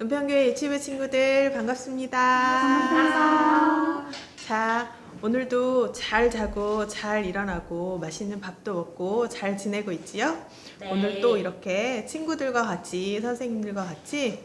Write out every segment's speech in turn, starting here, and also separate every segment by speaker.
Speaker 1: 은평교회 유치부 친구들 반갑습니다.
Speaker 2: 반갑습니다.
Speaker 1: 자, 오늘도 잘 자고 잘 일어나고 맛있는 밥도 먹고 잘 지내고 있지요?
Speaker 2: 네.
Speaker 1: 오늘 또 이렇게 친구들과 같이 선생님들과 같이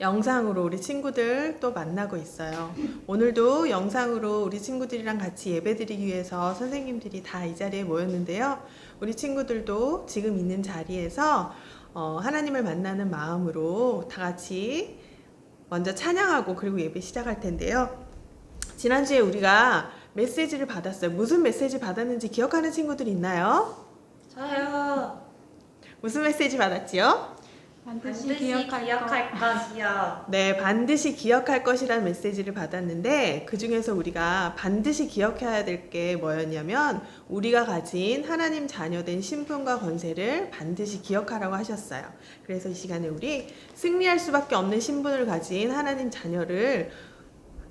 Speaker 1: 영상으로 우리 친구들 또 만나고 있어요. 오늘도 영상으로 우리 친구들이랑 같이 예배드리기 위해서 선생님들이 다 이 자리에 모였는데요. 우리 친구들도 지금 있는 자리에서 하나님을 만나는 마음으로 다 같이 먼저 찬양하고 그리고 예배 시작할 텐데요. 지난주에 우리가 메시지를 받았어요. 무슨 메시지 받았는지 기억하는 친구들 있나요?
Speaker 2: 저요.
Speaker 1: 무슨 메시지 받았지요?
Speaker 2: 반드시 기억할 것이요.
Speaker 1: 네, 반드시 기억할 것이라는 메시지를 받았는데 그 중에서 우리가 반드시 기억해야 될 게 뭐였냐면 우리가 가진 하나님 자녀된 신분과 권세를 반드시 기억하라고 하셨어요. 그래서 이 시간에 우리 승리할 수밖에 없는 신분을 가진 하나님 자녀를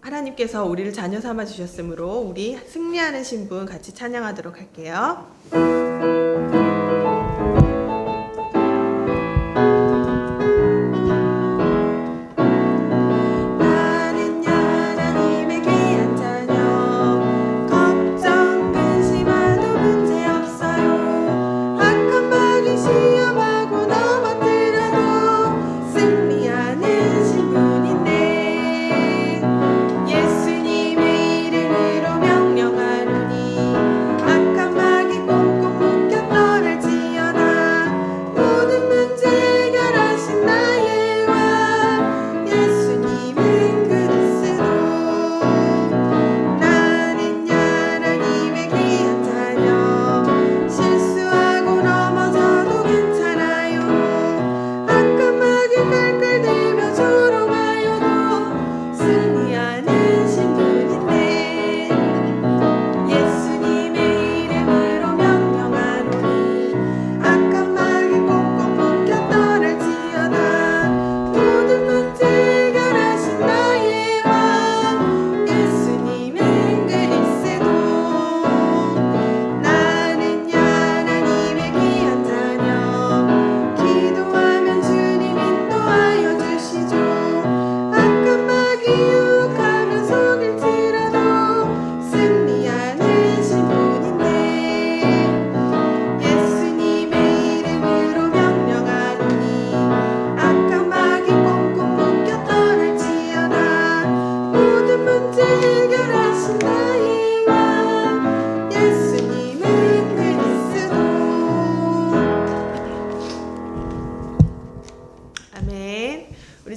Speaker 1: 하나님께서 우리를 자녀 삼아 주셨으므로 우리 승리하는 신분 같이 찬양하도록 할게요.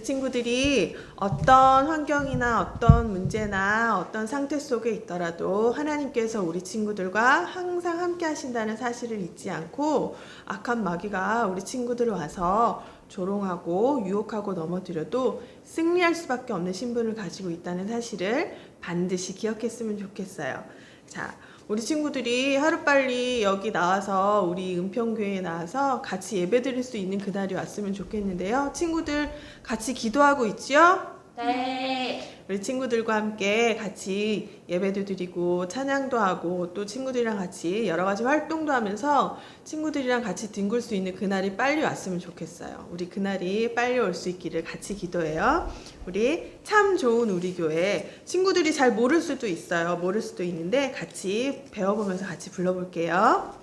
Speaker 1: 친구들이 어떤 환경이나 어떤 문제나 어떤 상태 속에 있더라도 하나님께서 우리 친구들과 항상 함께 하신다는 사실을 잊지 않고 악한 마귀가 우리 친구들을 와서 조롱하고 유혹하고 넘어뜨려도 승리할 수밖에 없는 신분을 가지고 있다는 사실을 반드시 기억했으면 좋겠어요. 자, 우리 친구들이 하루빨리 여기 나와서 우리 은평교회에 나와서 같이 예배드릴 수 있는 그날이 왔으면 좋겠는데요. 친구들 같이 기도하고 있지요?
Speaker 2: 네.
Speaker 1: 우리 친구들과 함께 같이 예배도 드리고 찬양도 하고 또 친구들이랑 같이 여러 가지 활동도 하면서 친구들이랑 같이 뒹굴 수 있는 그날이 빨리 왔으면 좋겠어요. 우리 그날이 빨리 올 수 있기를 같이 기도해요. 우리 참 좋은 우리 교회 친구들이 잘 모를 수도 있어요. 모를 수도 있는데 같이 배워보면서 같이 불러볼게요.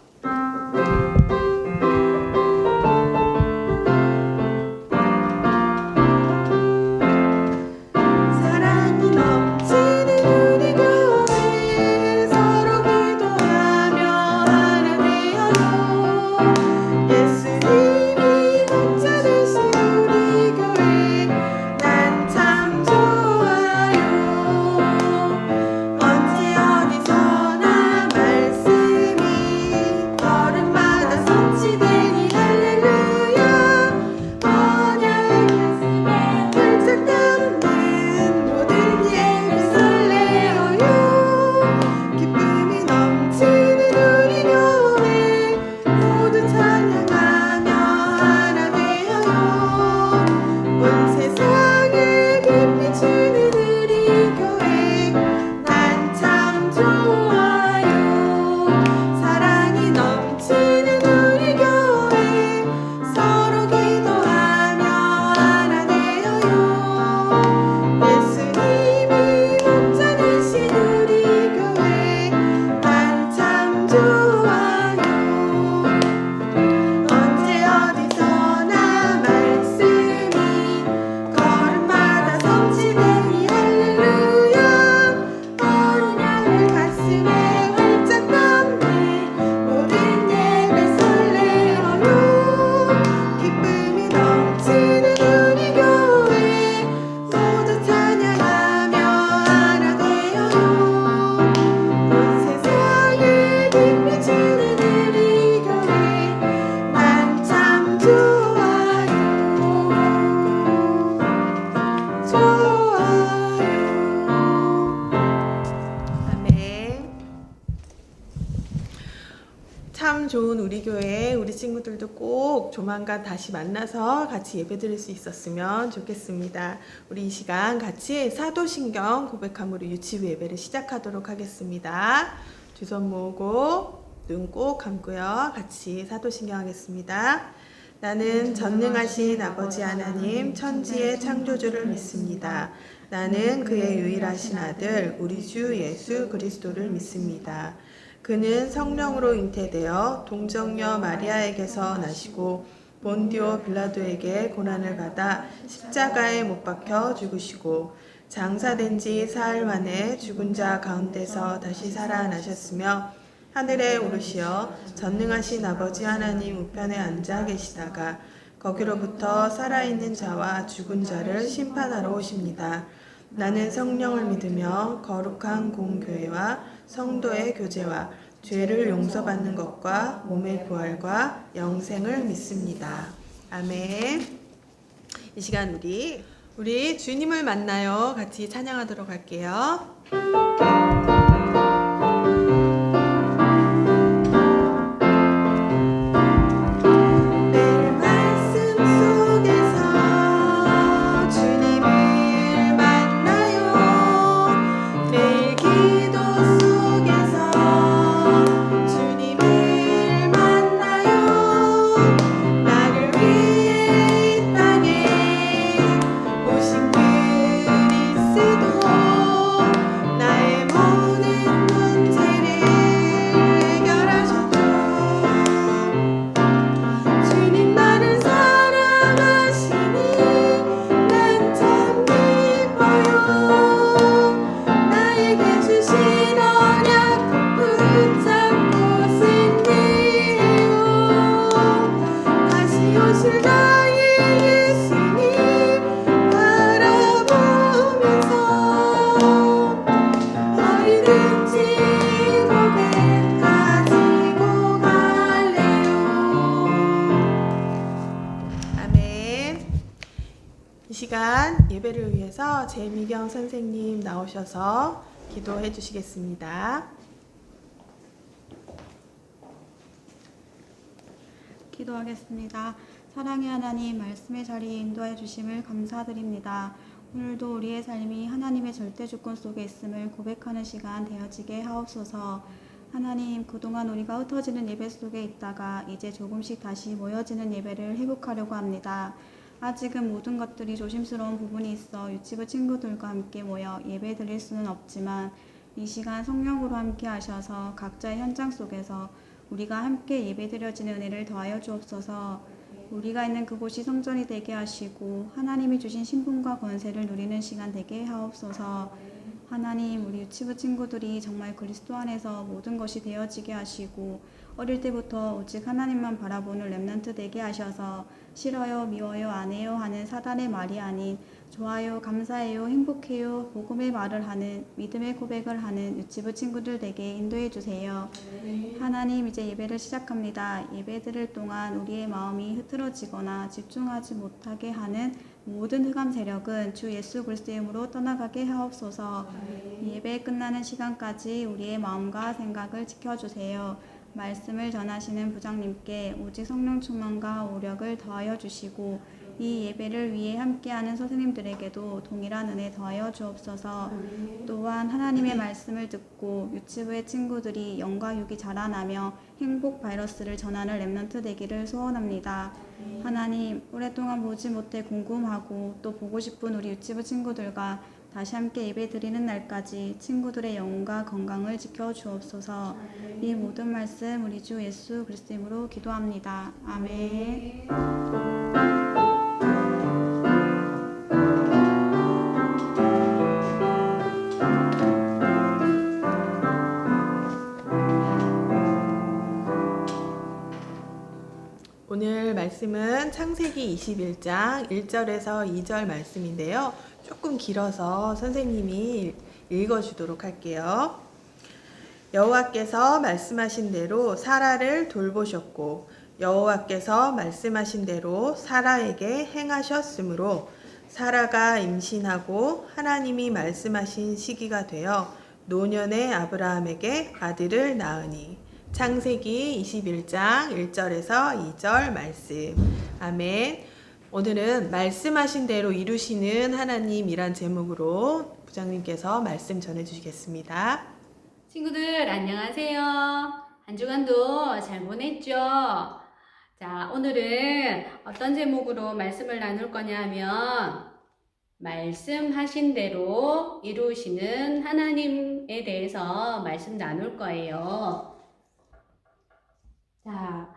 Speaker 3: 언제 어디서나 말씀이
Speaker 1: 우리 교회 우리 친구들도 꼭 조만간 다시 만나서 같이 예배드릴 수 있었으면 좋겠습니다. 우리 이 시간 같이 사도신경 고백함으로 유치부 예배를 시작하도록 하겠습니다. 두 손 모으고 눈 꼭 감고요. 같이 사도신경 하겠습니다. 나는 전능하신 아버지 하나님 천지의 창조주를 믿습니다. 나는 그의 유일하신 아들 우리 주 예수 그리스도를 믿습니다. 그는 성령으로 잉태되어 동정녀 마리아에게서 나시고 본디오 빌라도에게 고난을 받아 십자가에 못 박혀 죽으시고 장사된 지 사흘 만에 죽은 자 가운데서 다시 살아나셨으며 하늘에 오르시어 전능하신 아버지 하나님 우편에 앉아 계시다가 거기로부터 살아있는 자와 죽은 자를 심판하러 오십니다. 나는 성령을 믿으며 거룩한 공교회와 성도의 교제와 죄를 용서받는 것과 몸의 부활과 영생을 믿습니다. 아멘. 이 시간 우리 주님을 만나요. 같이 찬양하도록 할게요. 이 시간 예배를 위해서 재미경 선생님 나오셔서 기도해 주시겠습니다.
Speaker 3: 기도하겠습니다. 사랑의 하나님, 말씀의 자리에 인도해 주심을 감사드립니다. 오늘도 우리의 삶이 하나님의 절대 주권 속에 있음을 고백하는 시간 되어지게 하옵소서. 하나님, 그동안 우리가 흩어지는 예배 속에 있다가 이제 조금씩 다시 모여지는 예배를 회복하려고 합니다. 아직은 모든 것들이 조심스러운 부분이 있어 유치부 친구들과 함께 모여 예배 드릴 수는 없지만 이 시간 성령으로 함께 하셔서 각자의 현장 속에서 우리가 함께 예배드려지는 은혜를 더하여 주옵소서. 우리가 있는 그곳이 성전이 되게 하시고 하나님이 주신 신분과 권세를 누리는 시간 되게 하옵소서. 하나님, 우리 유치부 친구들이 정말 그리스도 안에서 모든 것이 되어지게 하시고 어릴 때부터 오직 하나님만 바라보는 렘넌트 되게 하셔서 싫어요, 미워요, 안 해요 하는 사단의 말이 아닌 좋아요, 감사해요, 행복해요, 복음의 말을 하는 믿음의 고백을 하는 유치부 친구들 되게 인도해 주세요. 하나님, 이제 예배를 시작합니다. 예배 드릴 동안 우리의 마음이 흐트러지거나 집중하지 못하게 하는 모든 흑암 세력은 주 예수 그리스도의 이름으로 떠나가게 하옵소서. 예배 끝나는 시간까지 우리의 마음과 생각을 지켜주세요. 말씀을 전하시는 부장님께 오직 성령 충만과 오력을 더하여 주시고 이 예배를 위해 함께하는 선생님들에게도 동일한 은혜 더하여 주옵소서. 또한 하나님의 말씀을 듣고 유치부의 친구들이 영과 육이 자라나며 행복 바이러스를 전하는 렘넌트 되기를 소원합니다. 하나님, 오랫동안 보지 못해 궁금하고 또 보고 싶은 우리 유치부 친구들과 다시 함께 예배 드리는 날까지 친구들의 영혼과 건강을 지켜 주옵소서. 이 모든 말씀 우리 주 예수 그리스도 이름으로 기도합니다. 아멘.
Speaker 1: 오늘 말씀은 창세기 21장 1절에서 2절 말씀인데요. 조금 길어서 선생님이 읽어주도록 할게요. 여호와께서 말씀하신 대로 사라를 돌보셨고 여호와께서 말씀하신 대로 사라에게 행하셨으므로 사라가 임신하고 하나님이 말씀하신 시기가 되어 노년의 아브라함에게 아들을 낳으니 창세기 21장 1절에서 2절 말씀. 아멘. 오늘은 말씀하신 대로 이루시는 하나님이란 제목으로 부장님께서 말씀 전해주시겠습니다.
Speaker 4: 친구들 안녕하세요. 한 주간도 잘 보냈죠? 자, 오늘은 어떤 제목으로 말씀을 나눌 거냐 하면 말씀하신 대로 이루시는 하나님에 대해서 말씀 나눌 거예요. 자,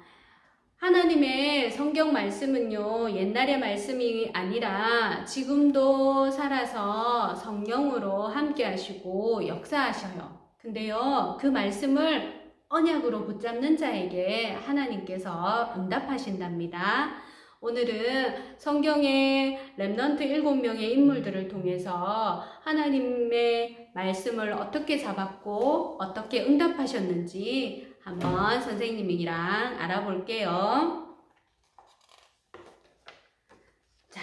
Speaker 4: 하나님의 성경 말씀은요, 옛날의 말씀이 아니라 지금도 살아서 성령으로 함께 하시고 역사하셔요. 근데요, 그 말씀을 언약으로 붙잡는 자에게 하나님께서 응답하신답니다. 오늘은 성경의 렘넌트 7명의 인물들을 통해서 하나님의 말씀을 어떻게 잡았고 어떻게 응답하셨는지 한번 선생님이랑 알아볼게요. 자,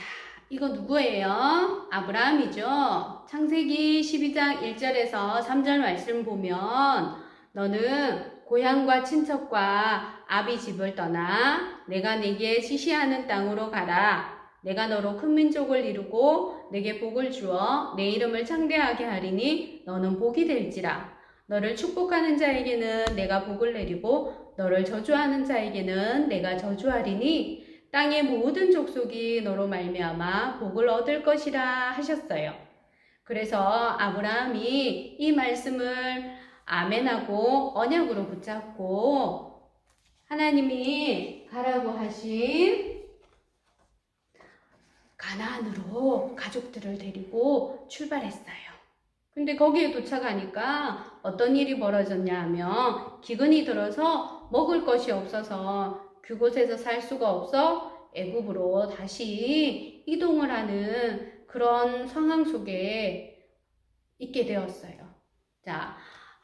Speaker 4: 이거 누구예요? 아브라함이죠. 창세기 12장 1절에서 3절 말씀 보면 너는 고향과 친척과 아비 집을 떠나 내가 네게 지시하는 땅으로 가라. 내가 너로 큰 민족을 이루고 네게 복을 주어 내 이름을 창대하게 하리니 너는 복이 될지라. 너를 축복하는 자에게는 내가 복을 내리고 너를 저주하는 자에게는 내가 저주하리니 땅의 모든 족속이 너로 말미암아 복을 얻을 것이라 하셨어요. 그래서 아브라함이 이 말씀을 아멘하고 언약으로 붙잡고 하나님이 가라고 하신 가나안으로 가족들을 데리고 출발했어요. 근데 거기에 도착하니까 어떤 일이 벌어졌냐 하면 기근이 들어서 먹을 것이 없어서 그곳에서 살 수가 없어 애굽으로 다시 이동을 하는 그런 상황 속에 있게 되었어요. 자,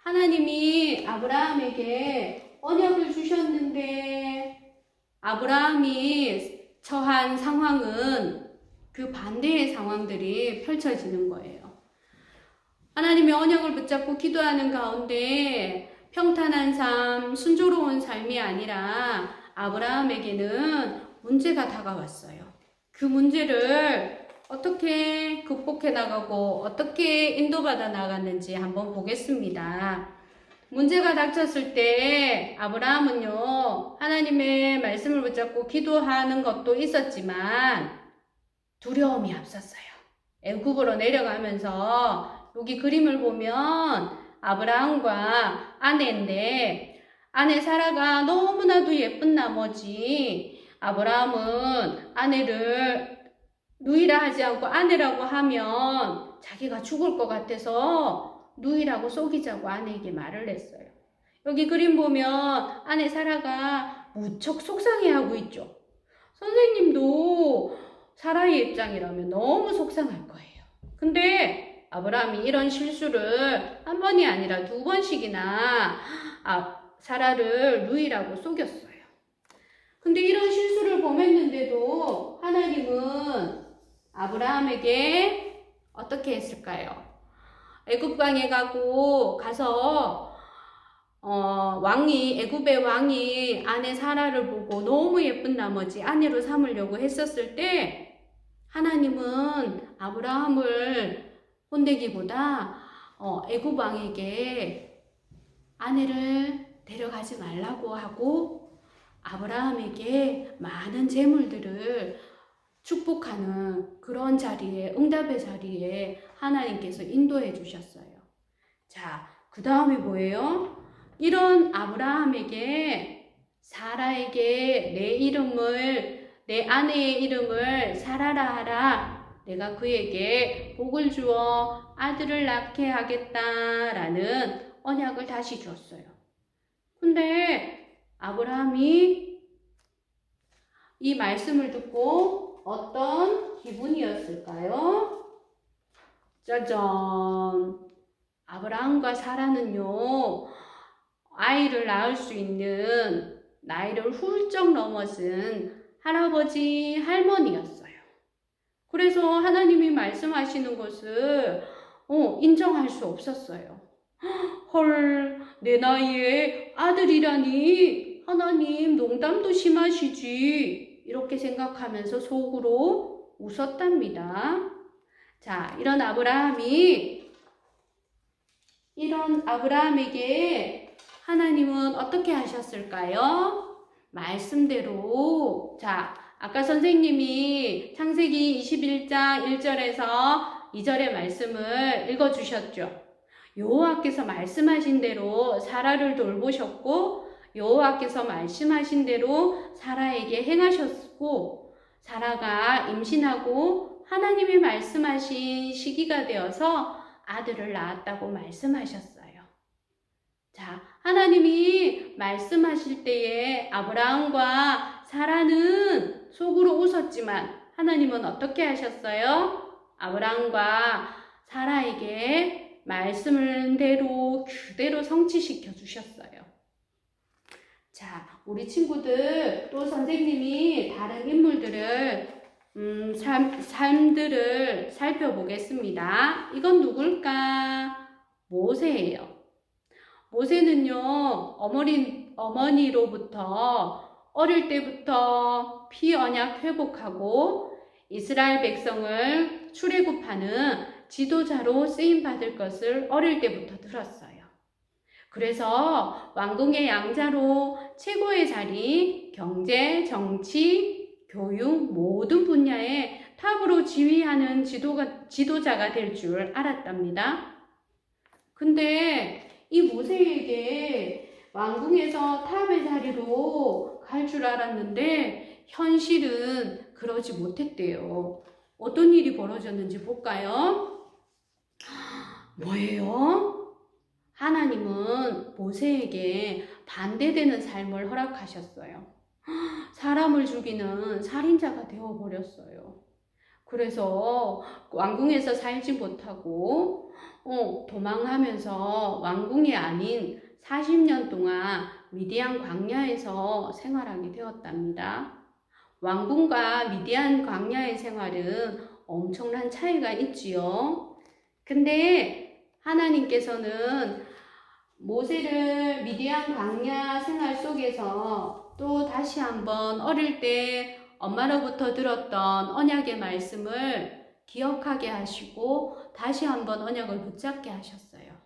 Speaker 4: 하나님이 아브라함에게 언약을 주셨는데 아브라함이 처한 상황은 그 반대의 상황들이 펼쳐지는 거예요. 하나님의 언약을 붙잡고 기도하는 가운데 평탄한 삶, 순조로운 삶이 아니라 아브라함에게는 문제가 다가왔어요. 그 문제를 어떻게 극복해 나가고 어떻게 인도받아 나갔는지 한번 보겠습니다. 문제가 닥쳤을 때 아브라함은요, 하나님의 말씀을 붙잡고 기도하는 것도 있었지만 두려움이 앞섰어요. 애굽으로 내려가면서 여기 그림을 보면 아브라함과 아내인데 아내 사라가 너무나도 예쁜 나머지 아브라함은 아내를 누이라 하지 않고 아내라고 하면 자기가 죽을 것 같아서 누이라고 속이자고 아내에게 말을 했어요. 여기 그림 보면 아내 사라가 무척 속상해하고 있죠. 선생님도 사라의 입장이라면 너무 속상할 거예요. 근데 아브라함이 이런 실수를 한 번이 아니라 2번씩이나 사라를 누이라고 속였어요. 근데 이런 실수를 범했는데도 하나님은 아브라함에게 어떻게 했을까요? 애굽강에 가서 애굽의 왕이 아내 사라를 보고 너무 예쁜 나머지 아내로 삼으려고 했었을 때 하나님은 아브라함을 혼내기보다 애굽 왕에게 아내를 데려가지 말라고 하고 아브라함에게 많은 재물들을 축복하는 그런 자리에, 응답의 자리에 하나님께서 인도해 주셨어요. 자, 그 다음에 뭐예요? 이런 아브라함에게 사라에게 내 아내의 이름을 사라라 하라. 내가 그에게 복을 주어 아들을 낳게 하겠다라는 언약을 다시 줬어요. 근데 아브라함이 이 말씀을 듣고 어떤 기분이었을까요? 짜잔! 아브라함과 사라는요, 아이를 낳을 수 있는 나이를 훌쩍 넘어선 할아버지, 할머니였어요. 그래서 하나님이 말씀하시는 것을 인정할 수 없었어요. 헐, 내 나이에 아들이라니. 하나님, 농담도 심하시지. 이렇게 생각하면서 속으로 웃었답니다. 자, 이런 아브라함에게 하나님은 어떻게 하셨을까요? 말씀대로. 자, 아까 선생님이 창세기 21장 1절에서 2절의 말씀을 읽어주셨죠. 여호와께서 말씀하신 대로 사라를 돌보셨고, 여호와께서 말씀하신 대로 사라에게 행하셨고, 사라가 임신하고 하나님이 말씀하신 시기가 되어서 아들을 낳았다고 말씀하셨어요. 자, 하나님이 말씀하실 때에 아브라함과 사라는 속으로 웃었지만 하나님은 어떻게 하셨어요? 아브라함과 사라에게 말씀대로 그대로 성취시켜 주셨어요. 자, 우리 친구들 또 선생님이 다른 인물들을 삶들을 살펴보겠습니다. 이건 누굴까? 모세예요. 모세는요, 어머니로부터 어릴 때부터 피 언약 회복하고 이스라엘 백성을 출애굽하는 지도자로 쓰임 받을 것을 어릴 때부터 들었어요. 그래서 왕궁의 양자로 최고의 자리, 경제, 정치, 교육 모든 분야에 탑으로 지휘하는 지도자가 될 줄 알았답니다. 근데 이 모세에게 왕궁에서 탑의 자리로 갈 줄 알았는데 현실은 그러지 못했대요. 어떤 일이 벌어졌는지 볼까요? 뭐예요? 하나님은 모세에게 반대되는 삶을 허락하셨어요. 사람을 죽이는 살인자가 되어버렸어요. 그래서 왕궁에서 살지 못하고 도망하면서 왕궁이 아닌 40년 동안 미디안 광야에서 생활하게 되었답니다. 왕궁과 미디안 광야의 생활은 엄청난 차이가 있지요. 근데 하나님께서는 모세를 미디안 광야 생활 속에서 또 다시 한번 어릴 때 엄마로부터 들었던 언약의 말씀을 기억하게 하시고 다시 한번 언약을 붙잡게 하셨어요.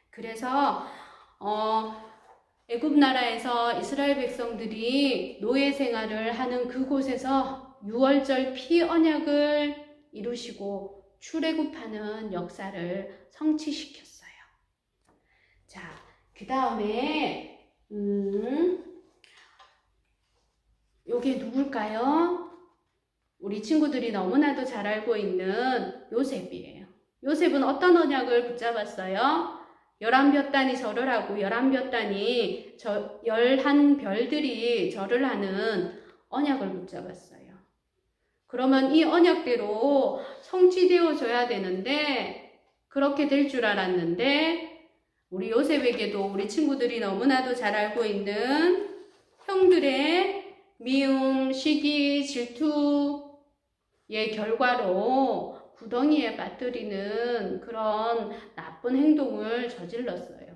Speaker 4: 그래서 애굽 나라에서 이스라엘 백성들이 노예 생활을 하는 그곳에서 유월절 피 언약을 이루시고 출애굽하는 역사를 성취시켰어요. 자, 그 다음에 요게 누굴까요? 우리 친구들이 너무나도 잘 알고 있는 요셉이에요. 요셉은 어떤 언약을 붙잡았어요? 11볕단이 절을 하고 11볕단이 11별들이 절을 하는 언약을 붙잡았어요. 그러면 이 언약대로 성취되어져야 되는데 그렇게 될 줄 알았는데 우리 요셉에게도 우리 친구들이 너무나도 잘 알고 있는 형들의 미움, 시기, 질투의 결과로 구덩이에 빠뜨리는 그런 나쁜 행동을 저질렀어요.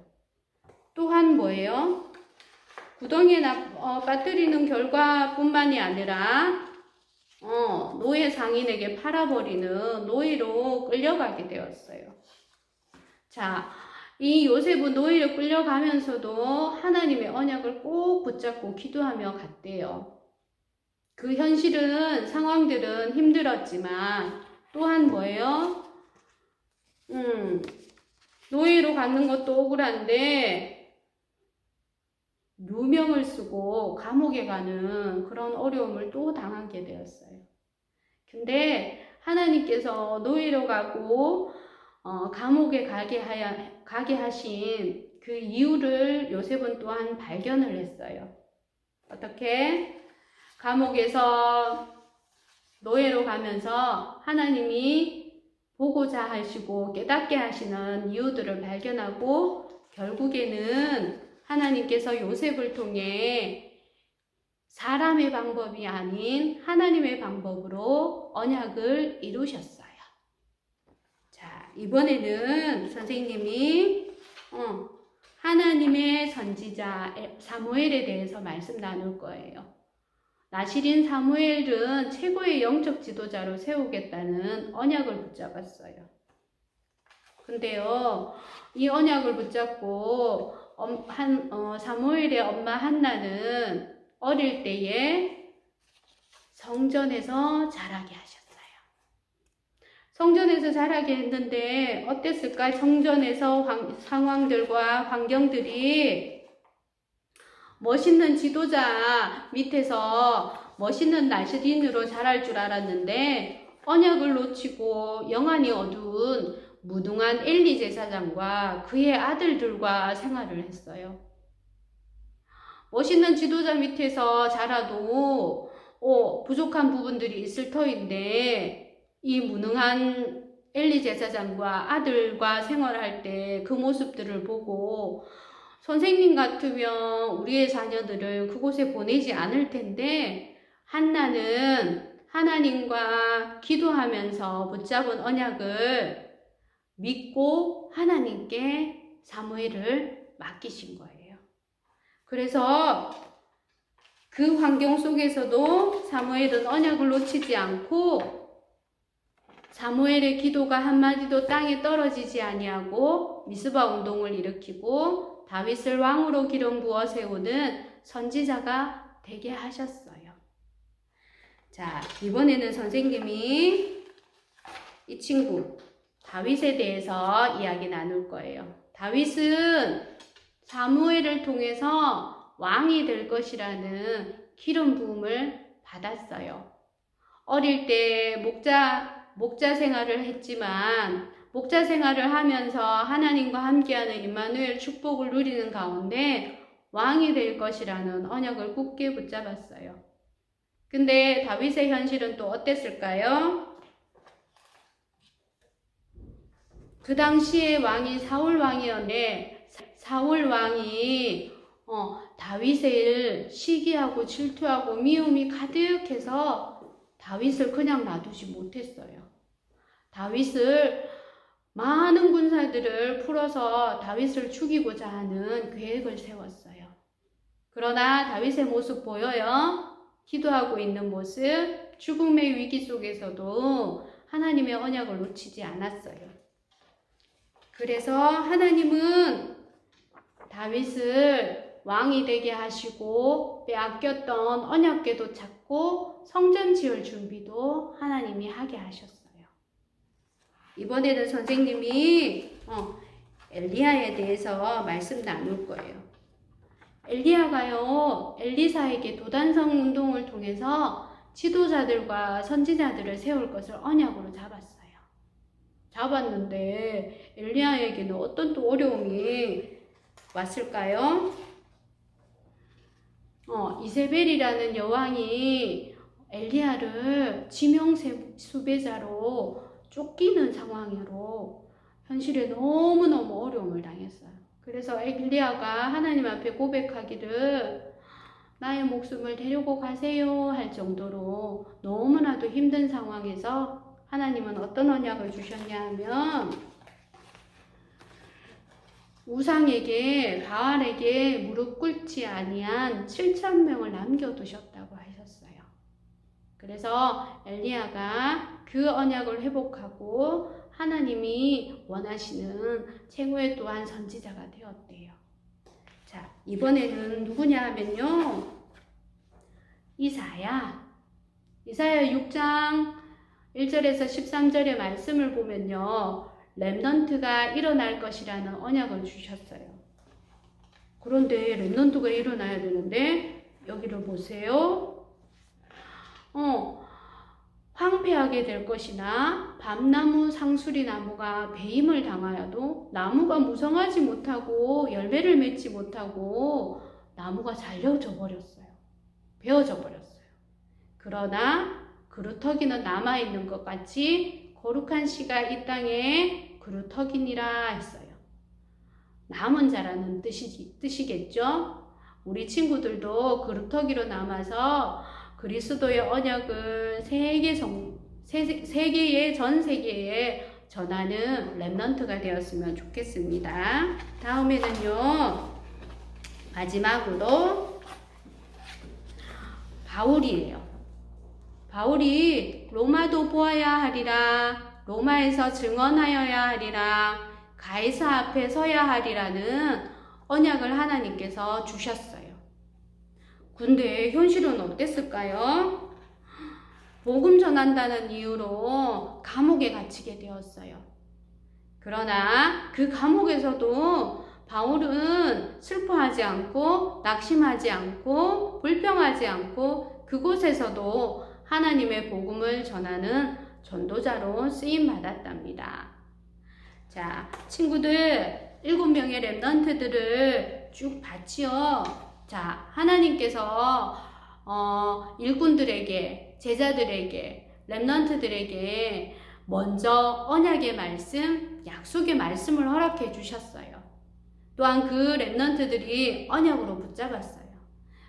Speaker 4: 또한 뭐예요? 구덩이에 빠뜨리는 결과뿐만이 아니라 노예 상인에게 팔아버리는 노예로 끌려가게 되었어요. 자, 이 요셉은 노예로 끌려가면서도 하나님의 언약을 꼭 붙잡고 기도하며 갔대요. 그 현실은 상황들은 힘들었지만 또한 뭐예요? 노예로 가는 것도 억울한데 누명을 쓰고 감옥에 가는 그런 어려움을 또 당하게 되었어요. 근데 하나님께서 노예로 가고 감옥에 가게 하신 그 이유를 요셉은 또한 발견을 했어요. 어떻게? 감옥에서 노예로 가면서 하나님이 보고자 하시고 깨닫게 하시는 이유들을 발견하고 결국에는 하나님께서 요셉을 통해 사람의 방법이 아닌 하나님의 방법으로 언약을 이루셨어요. 자, 이번에는 선생님이 하나님의 선지자 사무엘에 대해서 말씀 나눌 거예요. 나실인 사무엘은 최고의 영적 지도자로 세우겠다는 언약을 붙잡았어요. 근데요, 이 언약을 붙잡고 사무엘의 엄마 한나는 어릴 때에 성전에서 자라게 하셨어요. 성전에서 자라게 했는데 어땠을까? 성전에서 상황들과 환경들이 멋있는 지도자 밑에서 멋있는 나실인으로 자랄 줄 알았는데 언약을 놓치고 영안이 어두운 무능한 엘리 제사장과 그의 아들들과 생활을 했어요. 멋있는 지도자 밑에서 자라도 부족한 부분들이 있을 터인데 이 무능한 엘리 제사장과 아들과 생활할 때 그 모습들을 보고 선생님 같으면 우리의 자녀들을 그곳에 보내지 않을 텐데 한나는 하나님과 기도하면서 붙잡은 언약을 믿고 하나님께 사무엘을 맡기신 거예요. 그래서 그 환경 속에서도 사무엘은 언약을 놓치지 않고 사무엘의 기도가 한마디도 땅에 떨어지지 아니하고 미스바 운동을 일으키고 다윗을 왕으로 기름 부어 세우는 선지자가 되게 하셨어요. 자, 이번에는 선생님이 이 친구 다윗에 대해서 이야기 나눌 거예요. 다윗은 사무엘을 통해서 왕이 될 것이라는 기름 부음을 받았어요. 어릴 때 목자 생활을 했지만 목자 생활을 하면서 하나님과 함께하는 임마누엘 축복을 누리는 가운데 왕이 될 것이라는 언약을 굳게 붙잡았어요. 근데 다윗의 현실은 또 어땠을까요? 그 당시에 왕이 사울 왕이었는데 사울 왕이 다윗을 시기하고 질투하고 미움이 가득해서 다윗을 그냥 놔두지 못했어요. 다윗을 많은 군사들을 풀어서 다윗을 죽이고자 하는 계획을 세웠어요. 그러나 다윗의 모습 보여요? 기도하고 있는 모습, 죽음의 위기 속에서도 하나님의 언약을 놓치지 않았어요. 그래서 하나님은 다윗을 왕이 되게 하시고 빼앗겼던 언약궤도 찾고 성전 지을 준비도 하나님이 하게 하셨어요. 이번에는 선생님이 엘리야에 대해서 말씀 나눌 거예요. 엘리야가요, 엘리사에게 도단성 운동을 통해서 지도자들과 선지자들을 세울 것을 언약으로 잡았어요. 잡았는데 엘리야에게는 어떤 또 어려움이 왔을까요? 이세벨이라는 여왕이 엘리야를 지명 수배자로 쫓기는 상황으로 현실에 너무너무 어려움을 당했어요. 그래서 엘리야가 하나님 앞에 고백하기를 나의 목숨을 데리고 가세요 할 정도로 너무나도 힘든 상황에서 하나님은 어떤 언약을 주셨냐 하면 우상에게 바알에게 무릎 꿇지 아니한 7,000명을 남겨두셨다고 하셨어요. 그래서 엘리야가 그 언약을 회복하고 하나님이 원하시는 최고의 또한 선지자가 되었대요. 자, 이번에는 누구냐 하면요, 이사야 6장 1절에서 13절의 말씀을 보면요, 렘넌트가 일어날 것이라는 언약을 주셨어요. 그런데 렘넌트가 일어나야 되는데 여기를 보세요. 황폐하게 될 것이나 밤나무 상수리 나무가 배임을 당하여도 나무가 무성하지 못하고 열매를 맺지 못하고 나무가 잘려져 버렸어요. 베어져 버렸어요. 그러나 그루터기는 남아있는 것 같이 거룩한 씨가 이 땅에 그루터기니라 했어요. 남은 자라는 뜻이겠죠? 우리 친구들도 그루터기로 남아서 그리스도의 언약을 전 세계에 전하는 렘넌트가 되었으면 좋겠습니다. 다음에는요, 마지막으로 바울이에요. 바울이 로마도 보아야 하리라, 로마에서 증언하여야 하리라, 가이사 앞에 서야 하리라는 언약을 하나님께서 주셨어요. 근데 현실은 어땠을까요? 복음 전한다는 이유로 감옥에 갇히게 되었어요. 그러나 그 감옥에서도 바울은 슬퍼하지 않고 낙심하지 않고 불평하지 않고 그곳에서도 하나님의 복음을 전하는 전도자로 쓰임 받았답니다. 자, 친구들 7명의 렘넌트들을 쭉 봤지요. 자, 하나님께서 일꾼들에게, 제자들에게, 렘넌트들에게 먼저 언약의 말씀, 약속의 말씀을 허락해 주셨어요. 또한 그 렘넌트들이 언약으로 붙잡았어요.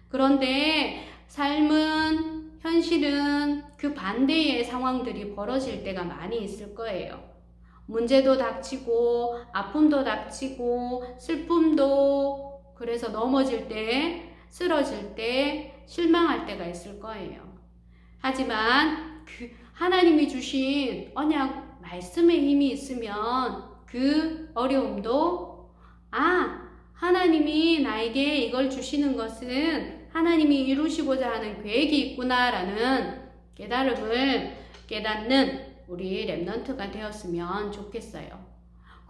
Speaker 4: 그런데 삶은, 현실은 그 반대의 상황들이 벌어질 때가 많이 있을 거예요. 문제도 닥치고, 아픔도 닥치고, 슬픔도, 그래서 넘어질 때, 쓰러질 때, 실망할 때가 있을 거예요. 하지만 그 하나님이 주신 언약 말씀의 힘이 있으면 그 어려움도 하나님이 나에게 이걸 주시는 것은 하나님이 이루시고자 하는 계획이 있구나라는 깨달음을 깨닫는 우리 렘넌트가 되었으면 좋겠어요.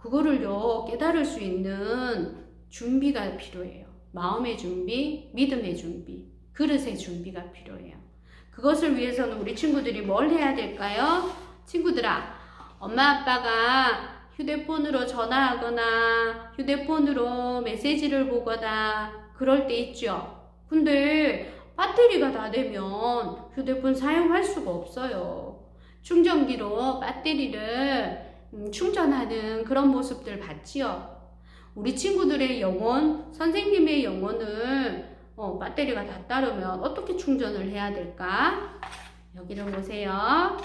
Speaker 4: 그거를요, 깨달을 수 있는 준비가 필요해요. 마음의 준비, 믿음의 준비, 그릇의 준비가 필요해요. 그것을 위해서는 우리 친구들이 뭘 해야 될까요? 친구들아, 엄마 아빠가 휴대폰으로 전화하거나 휴대폰으로 메시지를 보거나 그럴 때 있죠. 근데 배터리가 다 되면 휴대폰 사용할 수가 없어요. 충전기로 배터리를 충전하는 그런 모습들 봤지요. 우리 친구들의 영혼, 선생님의 영혼을 배터리가 다 따르면 어떻게 충전을 해야 될까? 여기를 보세요.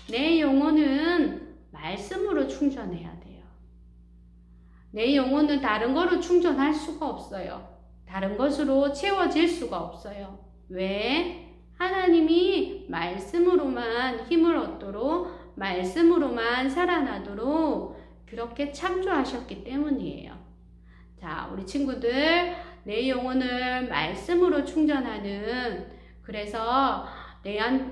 Speaker 4: 내 영혼은 말씀으로 충전해야 돼요. 내 영혼은 다른 거로 충전할 수가 없어요. 다른 것으로 채워질 수가 없어요. 왜? 하나님이 말씀으로만 힘을 얻도록, 말씀으로만 살아나도록 그렇게 창조하셨기 때문이에요. 자, 우리 친구들, 내 영혼을 말씀으로 충전하는, 그래서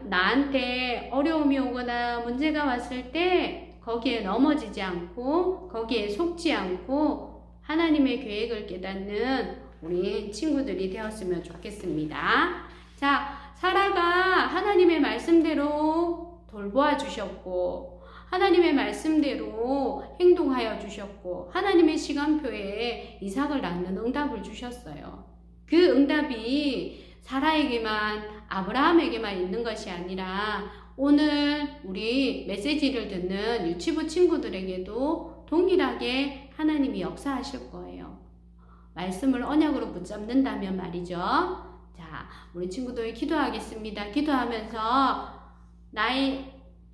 Speaker 4: 나한테 어려움이 오거나 문제가 왔을 때 거기에 넘어지지 않고 거기에 속지 않고 하나님의 계획을 깨닫는 우리 친구들이 되었으면 좋겠습니다. 자, 사라가 하나님의 말씀대로 돌보아 주셨고 하나님의 말씀대로 행동하여 주셨고 하나님의 시간표에 이삭을 낳는 응답을 주셨어요. 그 응답이 사라에게만, 아브라함에게만 있는 것이 아니라 오늘 우리 메시지를 듣는 유치부 친구들에게도 동일하게 하나님이 역사하실 거예요. 말씀을 언약으로 붙잡는다면 말이죠. 자, 우리 친구들 기도하겠습니다. 기도하면서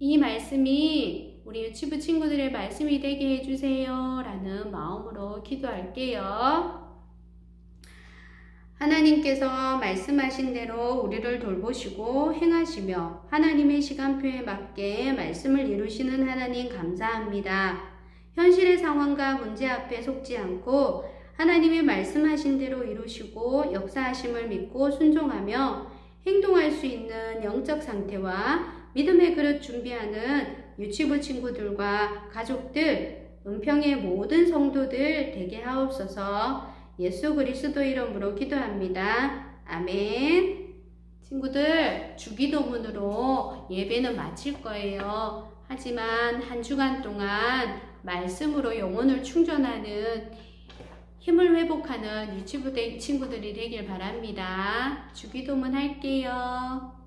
Speaker 4: 이 말씀이 우리 유치부 친구들의 말씀이 되게 해주세요 라는 마음으로 기도할게요. 하나님께서 말씀하신 대로 우리를 돌보시고 행하시며 하나님의 시간표에 맞게 말씀을 이루시는 하나님 감사합니다. 현실의 상황과 문제 앞에 속지 않고 하나님의 말씀하신 대로 이루시고 역사하심을 믿고 순종하며 행동할 수 있는 영적 상태와 믿음의 그릇 준비하는 유치부 친구들과 가족들, 은평의 모든 성도들 되게 하옵소서. 예수 그리스도 이름으로 기도합니다. 아멘. 친구들, 주기도문으로 예배는 마칠 거예요. 하지만 한 주간 동안 말씀으로 영혼을 충전하는 힘을 회복하는 유치부 친구들이 되길 바랍니다. 주기도문 할게요.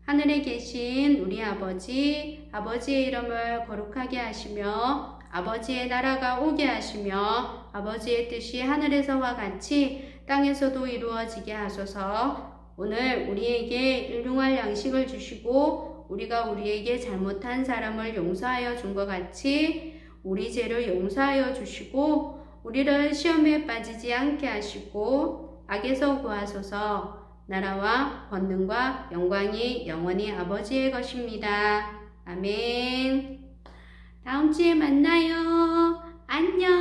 Speaker 4: 하늘에 계신 우리 아버지, 아버지의 이름을 거룩하게 하시며 아버지의 나라가 오게 하시며 아버지의 뜻이 하늘에서와 같이 땅에서도 이루어지게 하소서. 오늘 우리에게 일용할 양식을 주시고 우리가 우리에게 잘못한 사람을 용서하여 준 것 같이 우리 죄를 용서하여 주시고 우리를 시험에 빠지지 않게 하시고 악에서 구하소서. 나라와 권능과 영광이 영원히 아버지의 것입니다. 아멘. 다음 주에 만나요. 안녕.